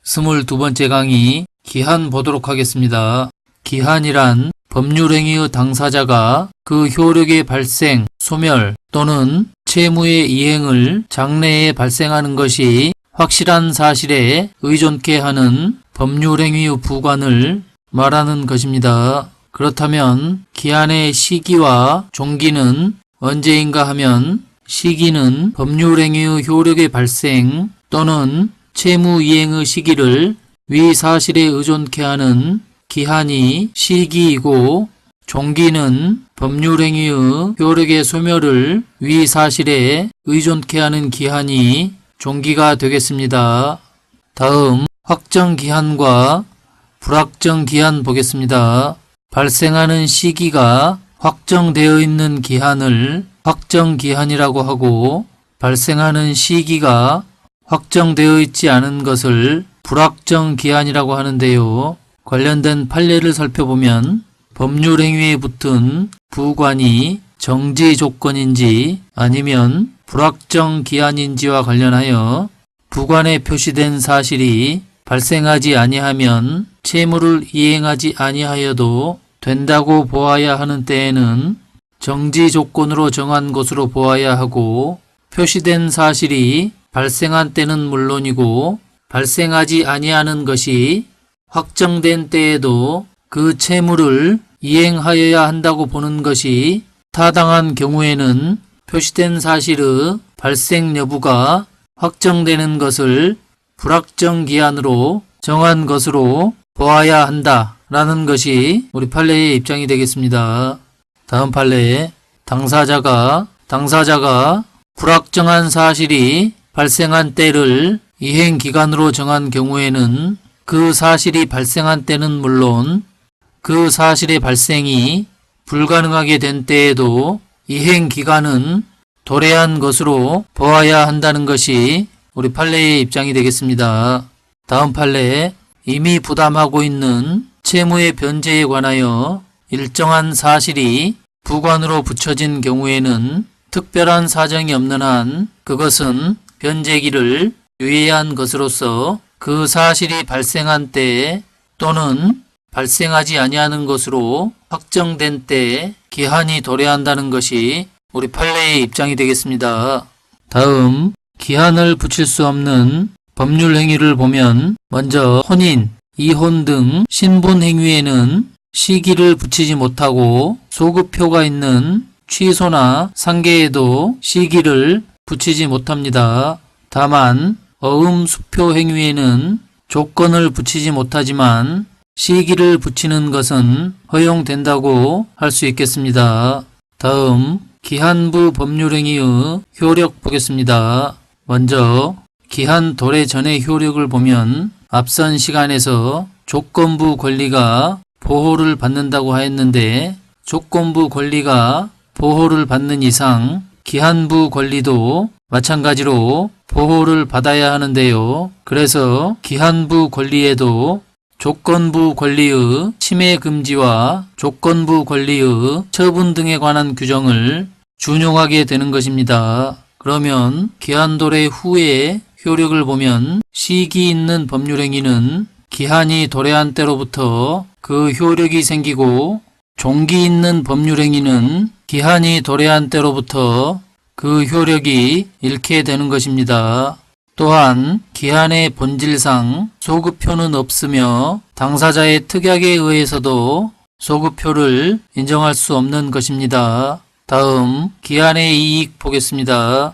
22번째 강의 기한 보도록 하겠습니다. 기한이란 법률행위의 당사자가 그 효력의 발생, 소멸 또는 채무의 이행을 장래에 발생하는 것이 확실한 사실에 의존케 하는 법률행위의 부관을 말하는 것입니다. 그렇다면 기한의 시기와 종기는 언제인가 하면 시기는 법률행위의 효력의 발생 또는 채무 이행의 시기를 위 사실에 의존케 하는 기한이 시기이고 종기는 법률행위의 효력의 소멸을 위 사실에 의존케 하는 기한이 종기가 되겠습니다. 다음 확정기한과 불확정기한 보겠습니다. 발생하는 시기가 확정되어 있는 기한을 확정기한이라고 하고 발생하는 시기가 확정되어 있지 않은 것을 불확정기한이라고 하는데요. 관련된 판례를 살펴보면 법률행위에 붙은 부관이 정지 조건인지 아니면 불확정기한인지와 관련하여 부관에 표시된 사실이 발생하지 아니하면 채무를 이행하지 아니하여도 된다고 보아야 하는 때에는 정지 조건으로 정한 것으로 보아야 하고 표시된 사실이 발생한 때는 물론이고 발생하지 아니하는 것이 확정된 때에도 그 채무를 이행하여야 한다고 보는 것이 타당한 경우에는 표시된 사실의 발생 여부가 확정되는 것을 불확정기한으로 정한 것으로 보아야 한다라는 것이 우리 판례의 입장이 되겠습니다. 다음 판례 당사자가 불확정한 사실이 발생한 때를 이행기간으로 정한 경우에는 그 사실이 발생한 때는 물론 그 사실의 발생이 불가능하게 된 때에도 이행기간은 도래한 것으로 보아야 한다는 것이 우리 판례의 입장이 되겠습니다. 다음 판례 이미 부담하고 있는 채무의 변제에 관하여 일정한 사실이 부관으로 붙여진 경우에는 특별한 사정이 없는 한 그것은 변제기를 유예한 것으로서 그 사실이 발생한 때에 또는 발생하지 아니하는 것으로 확정된 때에 기한이 도래한다는 것이 우리 판례의 입장이 되겠습니다. 다음 기한을 붙일 수 없는 법률 행위를 보면 먼저 혼인, 이혼 등 신분 행위에는 시기를 붙이지 못하고 소급표가 있는 취소나 상계에도 시기를 붙이지 못합니다. 다만 어음수표 행위에는 조건을 붙이지 못하지만 시기를 붙이는 것은 허용된다고 할 수 있겠습니다. 다음 기한부 법률행위의 효력 보겠습니다. 먼저 기한 도래 전의 효력을 보면 앞선 시간에서 조건부 권리가 보호를 받는다고 하였는데 조건부 권리가 보호를 받는 이상 기한부 권리도 마찬가지로 보호를 받아야 하는데요. 그래서 기한부 권리에도 조건부 권리의 침해 금지와 조건부 권리의 처분 등에 관한 규정을 준용하게 되는 것입니다. 그러면 기한 도래 후에 효력을 보면 시기 있는 법률행위는 기한이 도래한 때로부터 그 효력이 생기고 종기 있는 법률행위는 기한이 도래한 때로부터 그 효력이 잃게 되는 것입니다. 또한 기한의 본질상 소급표는 없으며 당사자의 특약에 의해서도 소급표를 인정할 수 없는 것입니다. 다음 기한의 이익 보겠습니다.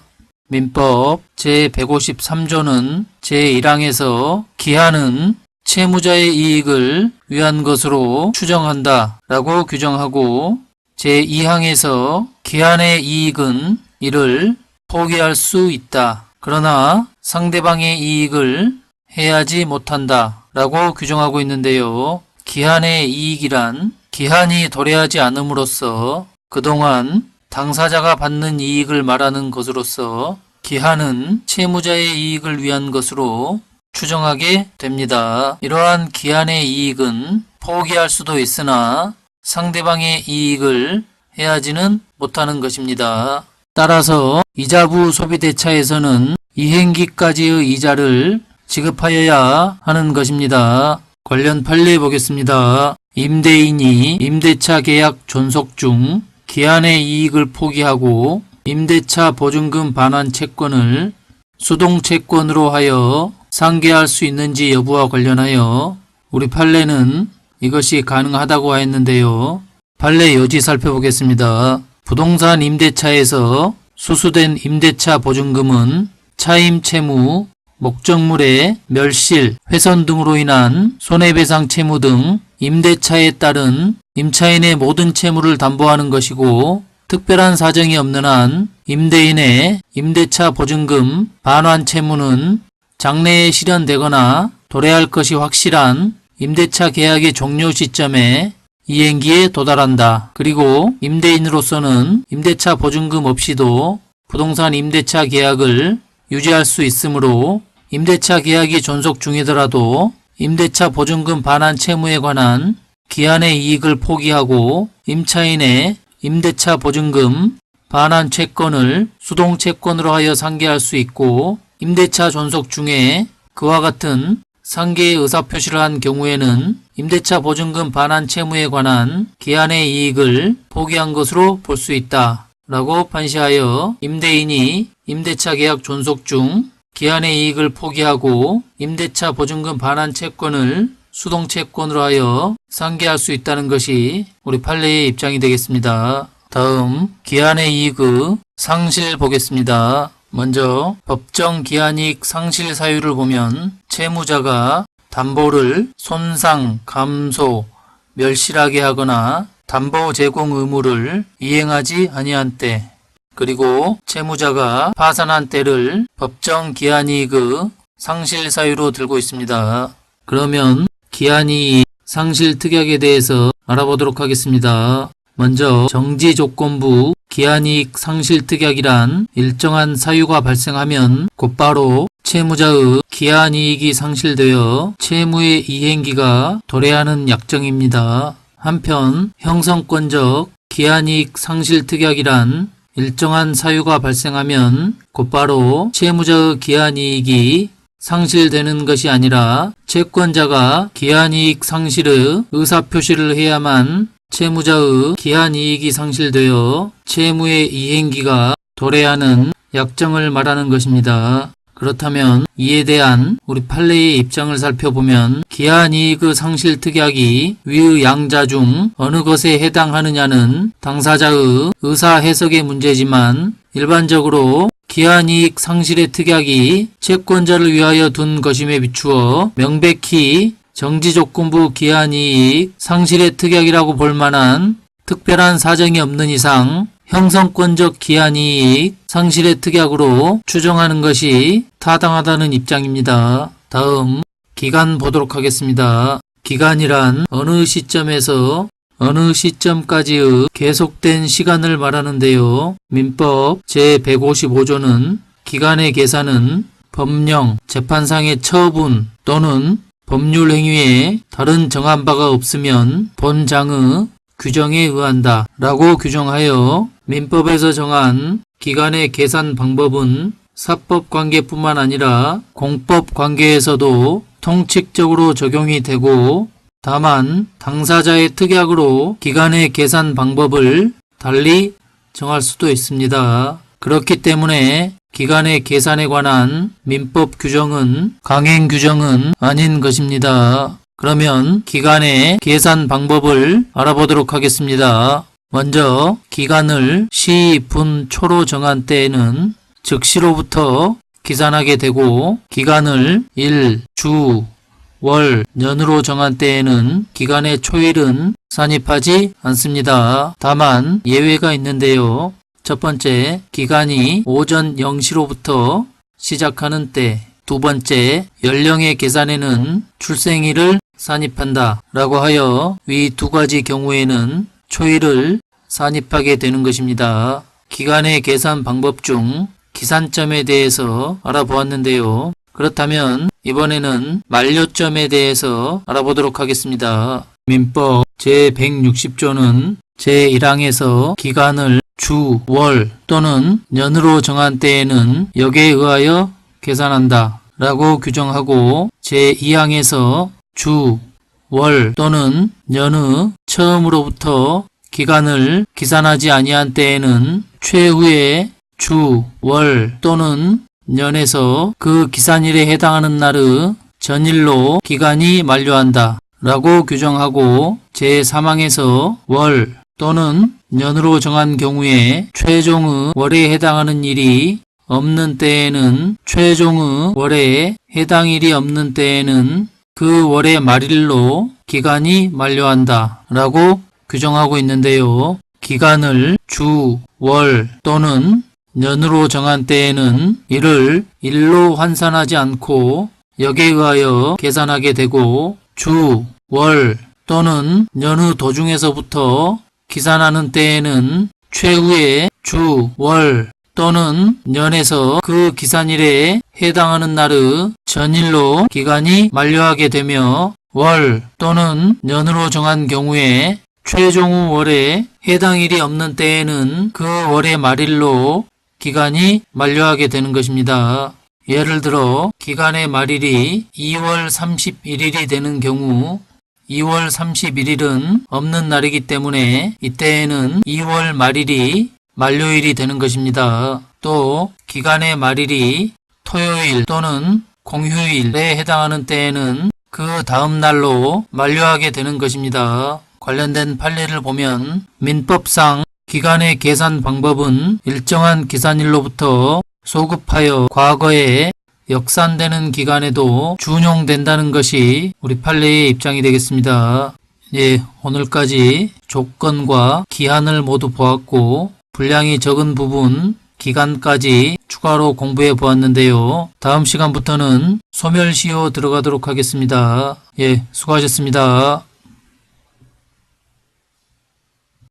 민법 제153조는 제1항에서 기한은 채무자의 이익을 위한 것으로 추정한다 라고 규정하고 제2항에서 기한의 이익은 이를 포기할 수 있다. 그러나 상대방의 이익을 해하지 못한다 라고 규정하고 있는데요. 기한의 이익이란 기한이 도래하지 않음으로써 그동안 당사자가 받는 이익을 말하는 것으로서 기한은 채무자의 이익을 위한 것으로 추정하게 됩니다. 이러한 기한의 이익은 포기할 수도 있으나 상대방의 이익을 해하지는 못하는 것입니다. 따라서 이자부 소비대차에서는 이행기까지의 이자를 지급하여야 하는 것입니다. 관련 판례 보겠습니다. 임대인이 임대차 계약 존속 중 기한의 이익을 포기하고 임대차 보증금 반환 채권을 수동 채권으로 하여 상계할 수 있는지 여부와 관련하여 우리 판례는 이것이 가능하다고 하였는데요. 판례 요지 살펴보겠습니다. 부동산 임대차에서 수수된 임대차 보증금은 차임 채무, 목적물의 멸실, 훼손 등으로 인한 손해배상 채무 등 임대차에 따른 임차인의 모든 채무를 담보하는 것이고, 특별한 사정이 없는 한 임대인의 임대차 보증금 반환 채무는 장래에 실현되거나 도래할 것이 확실한 임대차 계약의 종료 시점에 이행기에 도달한다. 그리고 임대인으로서는 임대차 보증금 없이도 부동산 임대차 계약을 유지할 수 있으므로 임대차 계약이 존속 중이더라도 임대차 보증금 반환 채무에 관한 기한의 이익을 포기하고 임차인의 임대차 보증금 반환 채권을 수동 채권으로 하여 상계할 수 있고, 임대차 존속 중에 그와 같은 상계의 의사표시를 한 경우에는 임대차 보증금 반환 채무에 관한 기한의 이익을 포기한 것으로 볼 수 있다 라고 판시하여, 임대인이 임대차 계약 존속 중 기한의 이익을 포기하고 임대차 보증금 반환 채권을 수동 채권으로 하여 상계할 수 있다는 것이 우리 판례의 입장이 되겠습니다. 다음 기한의 이익의 상실 보겠습니다. 먼저 법정 기한이익 상실 사유를 보면 채무자가 담보를 손상, 감소, 멸실하게 하거나 담보 제공 의무를 이행하지 아니한 때, 그리고 채무자가 파산한 때를 법정 기한이익의 상실 사유로 들고 있습니다. 그러면 기한이익 상실 특약에 대해서 알아보도록 하겠습니다. 먼저 정지조건부 기한이익 상실 특약이란 일정한 사유가 발생하면 곧바로 채무자의 기한이익이 상실되어 채무의 이행기가 도래하는 약정입니다. 한편 형성권적 기한이익 상실 특약이란 일정한 사유가 발생하면 곧바로 채무자의 기한이익이 상실되는 것이 아니라 채권자가 기한이익 상실의 의사표시를 해야만 채무자의 기한이익이 상실되어 채무의 이행기가 도래하는 약정을 말하는 것입니다. 그렇다면 이에 대한 우리 판례의 입장을 살펴보면 기한이익의 상실 특약이 위의 양자 중 어느 것에 해당하느냐는 당사자의 의사 해석의 문제지만, 일반적으로 기한이익 상실의 특약이 채권자를 위하여 둔 것임에 비추어 명백히 정지조건부 기한이익 상실의 특약이라고 볼 만한 특별한 사정이 없는 이상 형성권적 기한이익 상실의 특약으로 추정하는 것이 타당하다는 입장입니다. 다음 기간 보도록 하겠습니다. 기간이란 어느 시점에서 어느 시점까지의 계속된 시간을 말하는데요. 민법 제155조는 기간의 계산은 법령, 재판상의 처분 또는 법률 행위에 다른 정한 바가 없으면 본장의 규정에 의한다 라고 규정하여, 민법에서 정한 기간의 계산 방법은 사법관계뿐만 아니라 공법관계에서도 통칙적으로 적용이 되고, 다만 당사자의 특약으로 기간의 계산 방법을 달리 정할 수도 있습니다. 그렇기 때문에 기간의 계산에 관한 민법 규정은 강행 규정은 아닌 것입니다. 그러면 기간의 계산 방법을 알아보도록 하겠습니다. 먼저 기간을 시, 분, 초로 정한 때에는 즉시로부터 기산하게 되고, 기간을 일, 주, 월, 년으로 정한 때에는 기간의 초일은 산입하지 않습니다. 다만 예외가 있는데요. 첫 번째, 기간이 오전 0시로부터 시작하는 때. 두 번째, 연령의 계산에는 출생일을 산입한다 라고 하여 위 두 가지 경우에는 초일을 산입하게 되는 것입니다. 기간의 계산 방법 중 기산점에 대해서 알아보았는데요. 그렇다면 이번에는 만료점에 대해서 알아보도록 하겠습니다. 민법 제160조는 제1항에서 기간을 주, 월 또는 년으로 정한 때에는 역에 의하여 계산한다 라고 규정하고 제2항에서 주, 월 또는 년의 처음으로부터 기간을 기산하지 아니한 때에는 최후의 주, 월 또는 년에서 그 기산일에 해당하는 날의 전일로 기간이 만료한다 라고 규정하고 제3항에서 월 또는 년으로 정한 경우에 최종의 월에 해당하는 일이 없는 때에는 최종의 월에 해당 일이 없는 때에는 그 월의 말일로 기간이 만료한다 라고 규정하고 있는데요. 기간을 주, 월 또는 년으로 정한 때에는 이를 일로 환산하지 않고 역에 의하여 계산하게 되고 주, 월 또는 년의 도중에서부터 기산하는 때에는 최후의 주, 월 또는 년에서 그 기산일에 해당하는 날의 전일로 기간이 만료하게 되며 월 또는 년으로 정한 경우에 최종의 월에 해당 일이 없는 때에는 그 월의 말일로 기간이 만료하게 되는 것입니다. 예를 들어 기간의 말일이 2월 31일이 되는 경우 2월 31일은 없는 날이기 때문에 이때에는 2월 말일이 만료일이 되는 것입니다. 또 기간의 말일이 토요일 또는 공휴일에 해당하는 때에는 그 다음 날로 만료하게 되는 것입니다. 관련된 판례를 보면 민법상 기간의 계산 방법은 일정한 기산일로부터 소급하여 과거에 역산되는 기간에도 준용된다는 것이 우리 판례의 입장이 되겠습니다. 예, 오늘까지 조건과 기한을 모두 보았고 분량이 적은 부분 기간까지 추가로 공부해 보았는데요. 다음 시간부터는 소멸시효 들어가도록 하겠습니다. 예, 수고하셨습니다.